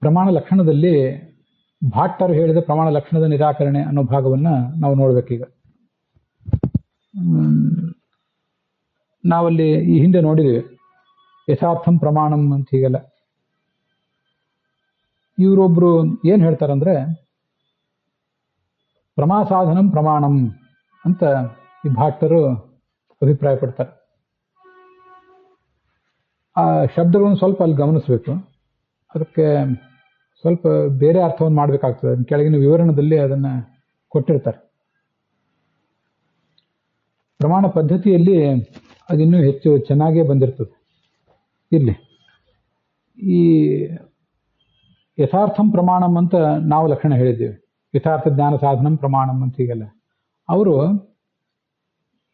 ಪ್ರಮಾಣ ಲಕ್ಷಣದಲ್ಲಿ ಭಾಟ್ಟರು ಹೇಳಿದ ಪ್ರಮಾಣ ಲಕ್ಷಣದ ನಿರಾಕರಣೆ ಅನ್ನೋ ಭಾಗವನ್ನು ನಾವು ನೋಡಬೇಕೀಗ. ನಾವಲ್ಲಿ ಈ ಹಿಂದೆ ನೋಡಿದ್ದೇವೆ ಯಥಾರ್ಥಂ ಪ್ರಮಾಣಂ ಅಂತ ಹೀಗೆಲ್ಲ. ಇವರೊಬ್ರು ಏನು ಹೇಳ್ತಾರಂದ್ರೆ ಪ್ರಮಾಸಾಧನಂ ಪ್ರಮಾಣಂ ಅಂತ ಈ ಭಾಟ್ಟರು ಅಭಿಪ್ರಾಯ ಪಡ್ತಾರೆ. ಆ ಶಬ್ದಗಳನ್ನು ಸ್ವಲ್ಪ ಅಲ್ಲಿ ಗಮನಿಸಬೇಕು, ಅದಕ್ಕೆ ಸ್ವಲ್ಪ ಬೇರೆ ಅರ್ಥವನ್ನು ಮಾಡಬೇಕಾಗ್ತದೆ. ಕೆಳಗಿನ ವಿವರಣದಲ್ಲಿ ಅದನ್ನು ಕೊಟ್ಟಿರ್ತಾರೆ. ಪ್ರಮಾಣ ಪದ್ಧತಿಯಲ್ಲಿ ಅದಿನ್ನೂ ಹೆಚ್ಚು ಚೆನ್ನಾಗೇ ಬಂದಿರ್ತದೆ. ಇಲ್ಲಿ ಈ ಯಥಾರ್ಥಂ ಪ್ರಮಾಣಂ ಅಂತ ನಾವು ಲಕ್ಷಣ ಹೇಳಿದ್ದೇವೆ, ಯಥಾರ್ಥ ಜ್ಞಾನ ಸಾಧನಂ ಪ್ರಮಾಣಂ ಅಂತ ಹೀಗೆಲ್ಲ. ಅವರು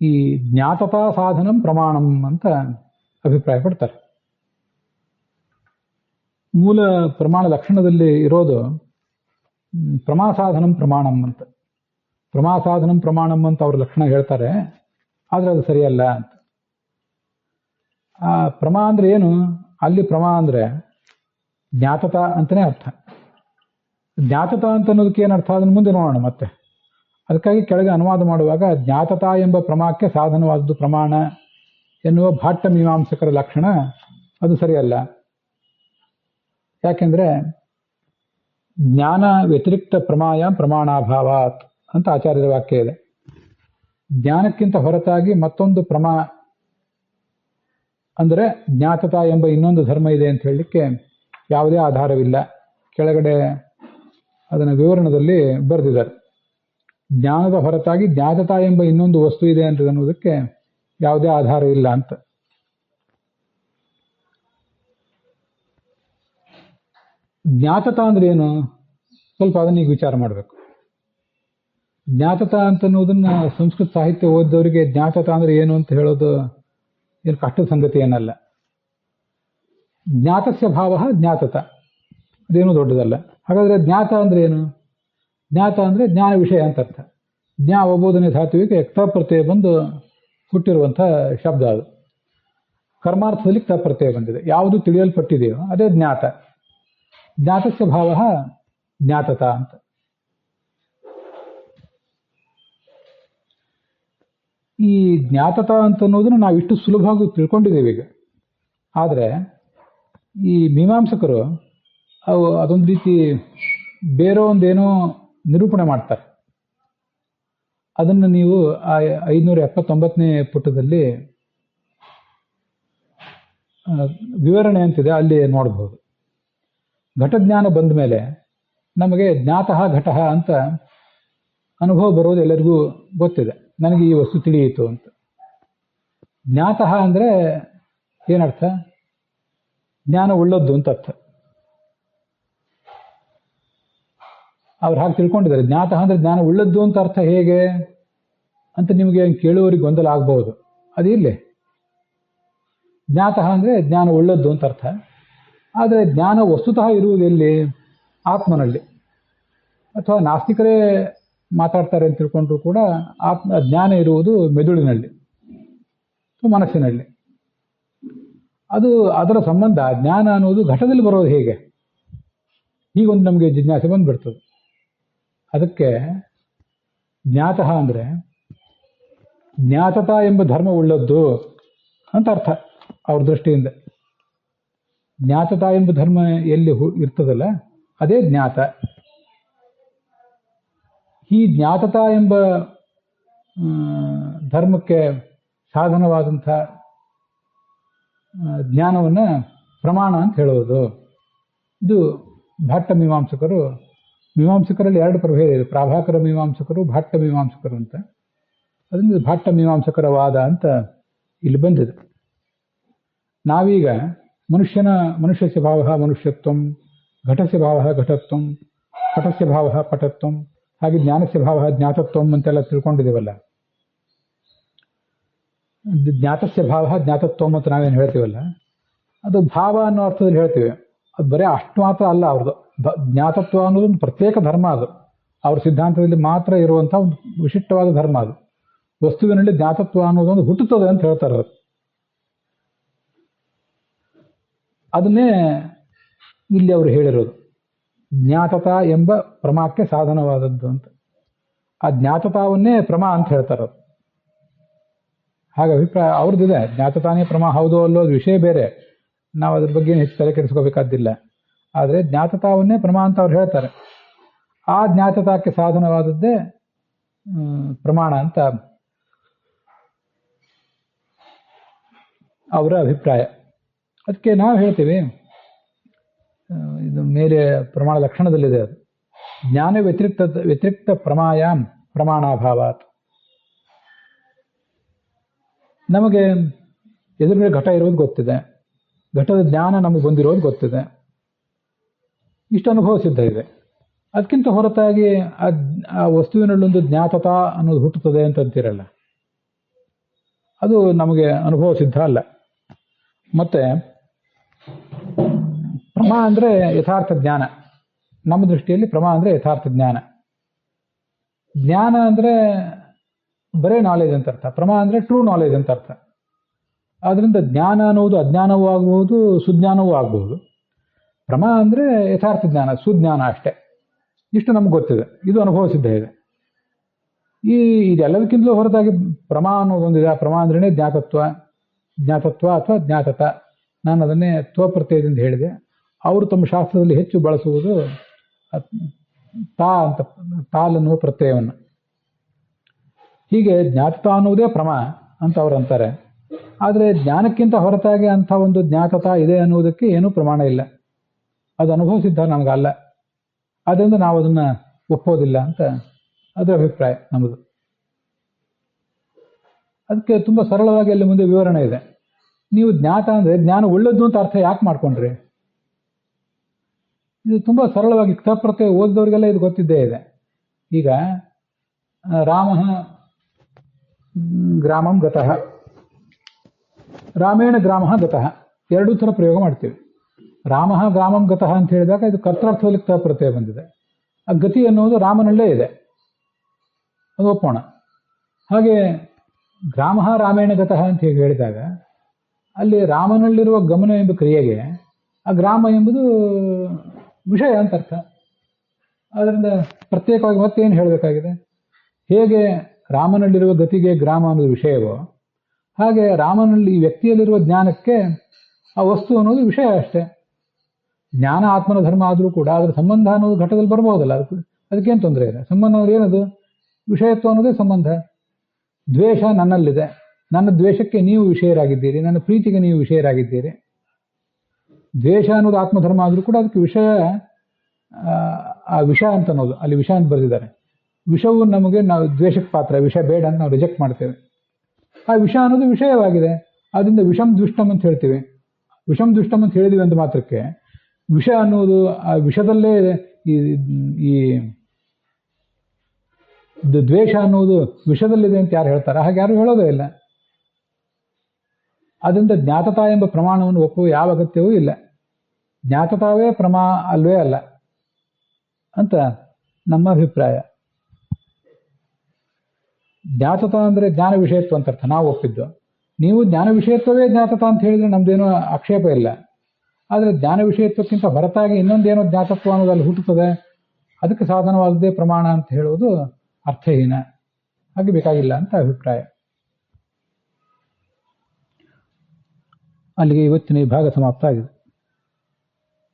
ಈ ಜ್ಞಾತತಾ ಸಾಧನಂ ಪ್ರಮಾಣಂ ಅಂತ ಅಭಿಪ್ರಾಯ ಪಡ್ತಾರೆ. ಮೂಲ ಪ್ರಮಾಣ ಲಕ್ಷಣದಲ್ಲಿ ಇರೋದು ಪ್ರಮಾಸಾಧನಂ ಪ್ರಮಾಣಂ ಅಂತ. ಪ್ರಮಾಸಾಧನಂ ಪ್ರಮಾಣಂ ಅಂತ ಅವ್ರ ಲಕ್ಷಣ ಹೇಳ್ತಾರೆ, ಆದರೆ ಅದು ಸರಿಯಲ್ಲ ಅಂತ. ಆ ಪ್ರಮಾ ಅಂದ್ರೆ ಏನು? ಅಲ್ಲಿ ಪ್ರಮಾ ಅಂದ್ರೆ ಜ್ಞಾತತಾ ಅಂತಲೇ ಅರ್ಥ. ಜ್ಞಾತತಾ ಅಂತ ಅನ್ನೋದಕ್ಕೆ ಏನು ಅರ್ಥ ಅದನ್ನು ಮುಂದೆ ನೋಡೋಣ ಮತ್ತೆ. ಅದಕ್ಕಾಗಿ ಕೆಳಗೆ ಅನುವಾದ ಮಾಡುವಾಗ ಜ್ಞಾತತಾ ಎಂಬ ಪ್ರಮಾಕ್ಕೆ ಸಾಧನವಾದದ್ದು ಪ್ರಮಾಣ ಎನ್ನುವ ಭಾಟ್ಟ ಮೀಮಾಂಸಕರ ಲಕ್ಷಣ ಅದು ಸರಿಯಲ್ಲ. ಯಾಕೆಂದ್ರೆ ಜ್ಞಾನ ವ್ಯತಿರಿಕ್ತ ಪ್ರಮಾಯ ಪ್ರಮಾಣಾಭಾವಾತ್ ಅಂತ ಆಚಾರ್ಯರ ವಾಕ್ಯ ಇದೆ. ಜ್ಞಾನಕ್ಕಿಂತ ಹೊರತಾಗಿ ಮತ್ತೊಂದು ಪ್ರಮಾ ಅಂದರೆ ಜ್ಞಾತತಾ ಎಂಬ ಇನ್ನೊಂದು ಧರ್ಮ ಇದೆ ಅಂತ ಹೇಳಲಿಕ್ಕೆ ಯಾವುದೇ ಆಧಾರವಿಲ್ಲ. ಕೆಳಗಡೆ ಅದನ್ನು ವಿವರಣದಲ್ಲಿ ಬರೆದಿದ್ದಾರೆ. ಜ್ಞಾನದ ಹೊರತಾಗಿ ಜ್ಞಾತತಾ ಎಂಬ ಇನ್ನೊಂದು ವಸ್ತು ಇದೆ ಅಂತ ಅನ್ನೋದಕ್ಕೆ ಯಾವುದೇ ಆಧಾರ ಇಲ್ಲ ಅಂತ. ಜ್ಞಾತತಾ ಅಂದ್ರೆ ಏನು? ಸ್ವಲ್ಪ ಅದನ್ನ ಈಗ ವಿಚಾರ ಮಾಡಬೇಕು. ಜ್ಞಾತತಾ ಅಂತ ಅನ್ನೋದನ್ನ ಸಂಸ್ಕೃತ ಸಾಹಿತ್ಯ ಓದಿದವರಿಗೆ ಜ್ಞಾತತಾ ಅಂದ್ರೆ ಏನು ಅಂತ ಹೇಳೋದು ಏನು ಕಷ್ಟದ ಸಂಗತಿ ಏನಲ್ಲ. ಜ್ಞಾತಸ್ಯ ಭಾವ ಜ್ಞಾತತ, ಅದೇನು ದೊಡ್ಡದಲ್ಲ. ಹಾಗಾದ್ರೆ ಜ್ಞಾತ ಅಂದ್ರೆ ಏನು? ಜ್ಞಾತ ಅಂದ್ರೆ ಜ್ಞಾನ ವಿಷಯ ಅಂತ ಅರ್ಥ. ಜ್ಞಾ ಒಬೋಧನೆ ಧಾತುವಿಗೆ ಕ್ತ ಪ್ರತ್ಯಯ ಬಂದು ಹುಟ್ಟಿರುವಂಥ ಶಬ್ದ ಅದು. ಕರ್ಮಾರ್ಥದಲ್ಲಿ ಕ್ತ ಪ್ರತ್ಯಯ ಬಂದಿದೆ. ಯಾವುದು ತಿಳಿಯಲ್ಪಟ್ಟಿದೆಯೋ ಅದೇ ಜ್ಞಾತ. ಜ್ಞಾತಸ್ಯ ಭಾವ ಜ್ಞಾತತ ಅಂತ. ಈ ಜ್ಞಾತತ ಅಂತ ಅನ್ನೋದನ್ನು ನಾವು ಇಷ್ಟು ಸುಲಭವಾಗಿ ತಿಳ್ಕೊಂಡಿದ್ದೇವೆ ಈಗ. ಆದರೆ ಈ ಮೀಮಾಂಸಕರು ಅದೊಂದು ರೀತಿ ಬೇರೆ ಒಂದೇನೋ ನಿರೂಪಣೆ ಮಾಡ್ತಾರೆ. ಅದನ್ನು ನೀವು 579ನೇ ಪುಟದಲ್ಲಿ ವಿವರಣೆ ಅಂತಿದೆ, ಅಲ್ಲಿ ನೋಡಬಹುದು. ಘಟಜ್ಞಾನ ಬಂದ ಮೇಲೆ ನಮಗೆ ಜ್ಞಾತಃ ಘಟಃ ಅಂತ ಅನುಭವ ಬರೋದು ಎಲ್ಲರಿಗೂ ಗೊತ್ತಿದೆ. ನನಗೆ ಈ ವಸ್ತು ತಿಳಿಯಿತು ಅಂತ. ಜ್ಞಾತಃ ಅಂದರೆ ಏನರ್ಥ? ಜ್ಞಾನ ಉಳ್ಳದ್ದು ಅಂತ ಅರ್ಥ. ಅವ್ರು ಹಾಗೆ ತಿಳ್ಕೊಂಡಿದ್ದಾರೆ. ಜ್ಞಾತಃ ಅಂದರೆ ಜ್ಞಾನ ಉಳ್ಳದ್ದು ಅಂತ ಅರ್ಥ ಹೇಗೆ ಅಂತ ನಿಮಗೆ ಕೇಳುವವರಿಗೆ ಗೊಂದಲ ಆಗಬಹುದು. ಅದಿರಲಿ. ಜ್ಞಾತಃ ಅಂದರೆ ಜ್ಞಾನ ಉಳ್ಳದ್ದು ಅಂತ ಅರ್ಥ. ಆದರೆ ಜ್ಞಾನ ವಸ್ತುತಃ ಇರುವುದು ಎಲ್ಲಿ? ಆತ್ಮನಲ್ಲಿ. ಅಥವಾ ನಾಸ್ತಿಕರೇ ಮಾತಾಡ್ತಾರೆ ಅಂತ ತಿಳ್ಕೊಂಡ್ರು ಕೂಡ ಜ್ಞಾನ ಇರುವುದು ಮೆದುಳಿನಲ್ಲಿ, ಮನಸ್ಸಿನಲ್ಲಿ. ಅದು ಅದರ ಸಂಬಂಧ ಜ್ಞಾನ ಅನ್ನೋದು ಘಟದಲ್ಲಿ ಬರೋದು ಹೇಗೆ? ಹೀಗೊಂದು ನಮಗೆ ಜಿಜ್ಞಾಸೆ ಬಂದ್ಬಿಡ್ತದೆ. ಅದಕ್ಕೆ ಜ್ಞಾತಃ ಅಂದರೆ ಜ್ಞಾತತಾ ಎಂಬ ಧರ್ಮ ಉಳ್ಳದ್ದು ಅಂತ ಅರ್ಥ ಅವ್ರ ದೃಷ್ಟಿಯಿಂದ. ಜ್ಞಾತತಾ ಎಂಬ ಧರ್ಮ ಎಲ್ಲಿ ಇರ್ತದಲ್ಲ ಅದೇ ಜ್ಞಾತ. ಈ ಜ್ಞಾತತಾ ಎಂಬ ಧರ್ಮಕ್ಕೆ ಸಾಧನವಾದಂಥ ಜ್ಞಾನವನ್ನು ಪ್ರಮಾಣ ಅಂತ ಹೇಳೋದು. ಇದು ಭಾಟ್ಟ ಮೀಮಾಂಸಕರಲ್ಲಿ 2 ಪ್ರಭೇದ ಇದೆ. ಪ್ರಾಭಾಕರ ಮೀಮಾಂಸಕರು, ಭಾಟ್ಟ ಮೀಮಾಂಸಕರು ಅಂತ. ಅದರಿಂದ ಭಾಟ್ಟ ಮೀಮಾಂಸಕರ ವಾದ ಅಂತ ಇಲ್ಲಿ ಬಂದಿದೆ. ನಾವೀಗ ಮನುಷ್ಯಸ್ಯ ಭಾವ ಮನುಷ್ಯತ್ವಂ, ಘಟಸ್ಯ ಭಾವ ಘಟತ್ವಂ, ಪಟಸ್ಯ ಭಾವ ಪಟತ್ವಂ, ಹಾಗೆ ಜ್ಞಾನಸ್ಯ ಭಾವ ಜ್ಞಾತತ್ವಂ ಅಂತೆಲ್ಲ ತಿಳ್ಕೊಂಡಿದ್ದೀವಲ್ಲ. ಜ್ಞಾತಸ್ಯ ಭಾವ ಜ್ಞಾತತ್ವಂ ಅಂತ ನಾವೇನು ಹೇಳ್ತೀವಲ್ಲ, ಅದು ಭಾವ ಅನ್ನೋ ಅರ್ಥದಲ್ಲಿ ಹೇಳ್ತೀವಿ. ಅದು ಬರೀ ಅಷ್ಟು ಮಾತ್ರ ಅಲ್ಲ. ಅವ್ರದ್ದು ಜ್ಞಾತತ್ವ ಅನ್ನೋದೊಂದು ಪ್ರತ್ಯೇಕ ಧರ್ಮ. ಅದು ಅವ್ರ ಸಿದ್ಧಾಂತದಲ್ಲಿ ಮಾತ್ರ ಇರುವಂಥ ಒಂದು ವಿಶಿಷ್ಟವಾದ ಧರ್ಮ. ಅದು ವಸ್ತುವಿನಲ್ಲಿ ಜ್ಞಾತತ್ವ ಅನ್ನೋದೊಂದು ಹುಟ್ಟುತ್ತದೆ ಅಂತ ಹೇಳ್ತಾರೆ ಅವರು. ಅದನ್ನೇ ಇಲ್ಲಿ ಅವರು ಹೇಳಿರೋದು. ಜ್ಞಾತತ ಎಂಬ ಪ್ರಮಾಕ್ಕೆ ಸಾಧನವಾದದ್ದು ಅಂತ. ಆ ಜ್ಞಾತತಾವನ್ನೇ ಪ್ರಮಾ ಅಂತ ಹೇಳ್ತಾರೆ. ಹಾಗೆ ಅಭಿಪ್ರಾಯ ಅವ್ರದ್ದಿದೆ. ಜ್ಞಾತತಾನೇ ಪ್ರಮಾ ಹೌದು ಅಲ್ಲೋ ವಿಷಯ ಬೇರೆ, ನಾವು ಅದ್ರ ಬಗ್ಗೆ ಹೆಚ್ಚು ತಲೆ ಕೆಡಿಸ್ಕೋಬೇಕಾದ್ದಿಲ್ಲ. ಆದರೆ ಜ್ಞಾತತಾವನ್ನೇ ಪ್ರಮಾ ಅಂತ ಅವ್ರು ಹೇಳ್ತಾರೆ. ಆ ಜ್ಞಾತತಾಕ್ಕೆ ಸಾಧನವಾದದ್ದೇ ಪ್ರಮಾಣ ಅಂತ ಅವರ ಅಭಿಪ್ರಾಯ. ಅದಕ್ಕೆ ನಾವು ಹೇಳ್ತೀವಿ, ಇದು ಮೇಲೆ ಪ್ರಮಾಣ ಲಕ್ಷಣದಲ್ಲಿದೆ, ಅದು ಜ್ಞಾನ ವ್ಯತಿರಿಕ್ತ ಪ್ರಮಾಯಾಮ್ ಪ್ರಮಾಣಾಭಾವಾತ್. ನಮಗೆ ಎದುರುಗಡೆ ಘಟ ಇರೋದು ಗೊತ್ತಿದೆ, ಘಟದ ಜ್ಞಾನ ನಮಗೆ ಬಂದಿರೋದು ಗೊತ್ತಿದೆ, ಇಷ್ಟು ಅನುಭವ ಸಿದ್ಧ ಇದೆ. ಅದಕ್ಕಿಂತ ಹೊರತಾಗಿ ಆ ವಸ್ತುವಿನಲ್ಲೊಂದು ಜ್ಞಾತತ ಅನ್ನೋದು ಹುಟ್ಟುತ್ತದೆ ಅಂತಂತೀರಲ್ಲ, ಅದು ನಮಗೆ ಅನುಭವ ಸಿದ್ಧ ಅಲ್ಲ. ಮತ್ತೆ ಪ್ರಮಾ ಅಂದರೆ ಯಥಾರ್ಥ ಜ್ಞಾನ. ನಮ್ಮ ದೃಷ್ಟಿಯಲ್ಲಿ ಪ್ರಮಾ ಅಂದರೆ ಯಥಾರ್ಥ ಜ್ಞಾನ. ಜ್ಞಾನ ಅಂದರೆ ಬರೇ ನಾಲೆಜ್ ಅಂತ ಅರ್ಥ, ಪ್ರಮಾ ಅಂದರೆ ಟ್ರೂ ನಾಲೆಜ್ ಅಂತ ಅರ್ಥ. ಆದ್ದರಿಂದ ಜ್ಞಾನ ಅನ್ನೋದು ಅಜ್ಞಾನವೂ ಆಗಬಹುದು, ಸುಜ್ಞಾನವೂ ಆಗಬಹುದು. ಪ್ರಮಾ ಅಂದರೆ ಯಥಾರ್ಥ ಜ್ಞಾನ, ಸುಜ್ಞಾನ ಅಷ್ಟೇ. ಇಷ್ಟು ನಮ್ಗೆ ಗೊತ್ತಿದೆ, ಇದು ಅನುಭವ ಸಿದ್ಧ ಇದೆ. ಇದೆಲ್ಲದಕ್ಕಿಂತಲೂ ಹೊರತಾಗಿ ಪ್ರಮಾ ಅನ್ನೋದೊಂದಿದೆ. ಆ ಪ್ರಮಾ ಅಂದ್ರೇ ಜ್ಞಾತತ್ವ ಅಥವಾ ಜ್ಞಾತತ. ನಾನು ಅದನ್ನೇ ತ್ವಪ್ರತ್ಯಯದಿಂದ ಹೇಳಿದೆ. ಅವರು ತಮ್ಮ ಶಾಸ್ತ್ರದಲ್ಲಿ ಹೆಚ್ಚು ಬಳಸುವುದು ತಾಲ್ ಅನ್ನುವ ಪ್ರತ್ಯಯವನ್ನು. ಹೀಗೆ ಜ್ಞಾತತ ಅನ್ನುವುದೇ ಪ್ರಮಾ ಅಂತ ಅವರು ಅಂತಾರೆ. ಆದರೆ ಜ್ಞಾನಕ್ಕಿಂತ ಹೊರತಾಗಿ ಅಂಥ ಒಂದು ಜ್ಞಾತತ ಇದೆ ಅನ್ನುವುದಕ್ಕೆ ಏನೂ ಪ್ರಮಾಣ ಇಲ್ಲ. ಅದು ಅನುಭವ ಸಿದ್ಧ ನಮಗಲ್ಲ. ಆದ್ದರಿಂದ ನಾವು ಅದನ್ನು ಒಪ್ಪೋದಿಲ್ಲ ಅಂತ ಅದರ ಅಭಿಪ್ರಾಯ ನಮ್ಮದು. ಅದಕ್ಕೆ ತುಂಬ ಸರಳವಾಗಿ ಅಲ್ಲಿ ಮುಂದೆ ವಿವರಣೆ ಇದೆ. ನೀವು ಜ್ಞಾತ ಅಂದರೆ ಜ್ಞಾನ ಒಳ್ಳೆದ್ದು ಅಂತ ಅರ್ಥ ಯಾಕೆ ಮಾಡ್ಕೊಂಡ್ರಿ? ಇದು ತುಂಬ ಸರಳವಾಗಿ ಕ್ಷಪ್ರತ್ಯಯ ಓದಿದವರಿಗೆಲ್ಲ ಇದು ಗೊತ್ತಿದ್ದೇ ಇದೆ. ಈಗ ರಾಮ ಗ್ರಾಮಂ ಗತಃ, ರಾಮೇಣ ಗ್ರಾಮ ಗತಃ, ಎರಡೂ ಥರ ಪ್ರಯೋಗ ಮಾಡ್ತೀವಿ. ರಾಮ ಗ್ರಾಮಂ ಗತಃ ಅಂತ ಹೇಳಿದಾಗ ಇದು ಕರ್ತಾರ್ಥದಲ್ಲಿ ಕ್ಷಪ್ರತ್ಯಯ ಬಂದಿದೆ. ಆ ಗತಿ ಅನ್ನೋದು ರಾಮನಲ್ಲೇ ಇದೆ, ಅದು ಒಪ್ಪೋಣ. ಹಾಗೆ ಗ್ರಾಮ ರಾಮೇಣ ಗತಃ ಅಂತ ಹೇಗೆ ಹೇಳಿದಾಗ ಅಲ್ಲಿ ರಾಮನಲ್ಲಿರುವ ಗಮನ ಎಂಬ ಕ್ರಿಯೆಗೆ ಆ ಗ್ರಾಮ ಎಂಬುದು ವಿಷಯ ಅಂತ ಅರ್ಥ. ಆದ್ದರಿಂದ ಪ್ರತ್ಯೇಕವಾಗಿ ಮತ್ತೇನು ಹೇಳಬೇಕಾಗಿದೆ? ಹೇಗೆ ರಾಮನಲ್ಲಿರುವ ಗತಿಗೆ ಗ್ರಾಮ ಅನ್ನೋದು ವಿಷಯವೋ, ಹಾಗೆ ರಾಮನಲ್ಲಿ ಈ ವ್ಯಕ್ತಿಯಲ್ಲಿರುವ ಜ್ಞಾನಕ್ಕೆ ಆ ವಸ್ತು ಅನ್ನೋದು ವಿಷಯ ಅಷ್ಟೇ. ಜ್ಞಾನ ಆತ್ಮನ ಧರ್ಮ ಆದರೂ ಕೂಡ ಅದರ ಸಂಬಂಧ ಅನ್ನೋದು ಘಟ್ಟದಲ್ಲಿ ಬರ್ಬೋದಲ್ಲ, ಅದಕ್ಕೇನು ತೊಂದರೆ ಇದೆ. ಸಂಬಂಧ ಅನ್ನೋದು ಏನದು? ವಿಷಯತ್ವ ಅನ್ನೋದೇ ಸಂಬಂಧ. ದ್ವೇಷ ನನ್ನಲ್ಲಿದೆ, ನನ್ನ ದ್ವೇಷಕ್ಕೆ ನೀವು ವಿಷಯರಾಗಿದ್ದೀರಿ, ನನ್ನ ಪ್ರೀತಿಗೆ ನೀವು ವಿಷಯರಾಗಿದ್ದೀರಿ. ದ್ವೇಷ ಅನ್ನೋದು ಆತ್ಮಧರ್ಮ ಆದರೂ ಕೂಡ ಅದಕ್ಕೆ ವಿಷಯ, ಆ ವಿಷ ಅಂತ ಅನ್ನೋದು ಅಲ್ಲಿ ವಿಷ ಅಂತ ಬರೆದಿದ್ದಾರೆ. ವಿಷವು ನಮಗೆ, ನಾವು ದ್ವೇಷಕ್ಕೆ ಪಾತ್ರ, ವಿಷ ಬೇಡ ಅಂತ ನಾವು ರಿಜೆಕ್ಟ್ ಮಾಡ್ತೇವೆ. ಆ ವಿಷ ಅನ್ನೋದು ವಿಷಯವಾಗಿದೆ. ಆದ್ದರಿಂದ ವಿಷಂ ದುಷ್ಟಂ ಅಂತ ಹೇಳ್ತೀವಿ. ವಿಷಂ ದುಷ್ಟಂ ಅಂತ ಹೇಳಿದ್ವಿ ಅಂತ ಮಾತ್ರಕ್ಕೆ ವಿಷ ಅನ್ನೋದು ಆ ವಿಷದಲ್ಲೇ ಈ ದ್ವೇಷ ಅನ್ನೋದು ವಿಷದಲ್ಲಿದೆ ಅಂತ ಯಾರು ಹೇಳ್ತಾರೆ? ಹಾಗೆ ಯಾರು ಹೇಳೋದೇ ಇಲ್ಲ. ಅದರಿಂದ ಜ್ಞಾತತಾ ಎಂಬ ಪ್ರಮಾಣವನ್ನು ಒಪ್ಪುವ ಯಾವ ಅಗತ್ಯವೂ ಇಲ್ಲ. ಜ್ಞಾತತಾವೇ ಪ್ರಮಾ ಅಲ್ವೇ ಅಲ್ಲ ಅಂತ ನಮ್ಮ ಅಭಿಪ್ರಾಯ. ಜ್ಞಾತತ ಅಂದರೆ ಜ್ಞಾನ ವಿಷಯತ್ವ ಅಂತ ಅರ್ಥ, ನಾವು ಒಪ್ಪಿದ್ದು. ನೀವು ಜ್ಞಾನ ವಿಷಯತ್ವವೇ ಜ್ಞಾತತ ಅಂತ ಹೇಳಿದರೆ ನಮ್ದೇನೋ ಆಕ್ಷೇಪ ಇಲ್ಲ. ಆದರೆ ಜ್ಞಾನ ವಿಷಯತ್ವಕ್ಕಿಂತ ಹೊರತಾಗಿ ಇನ್ನೊಂದೇನೋ ಜ್ಞಾತತ್ವ ಅನ್ನೋದು ಅಲ್ಲಿ ಹುಟ್ಟುತ್ತದೆ, ಅದಕ್ಕೆ ಸಾಧನವಾಗದೇ ಪ್ರಮಾಣ ಅಂತ ಹೇಳುವುದು ಅರ್ಥಹೀನ, ಹಾಗೆ ಬೇಕಾಗಿಲ್ಲ ಅಂತ ಅಭಿಪ್ರಾಯ. ಅಲ್ಲಿಗೆ ಇವತ್ತಿನ ಈ ಭಾಗ ಸಮಾಪ್ತ ಆಗಿದೆ.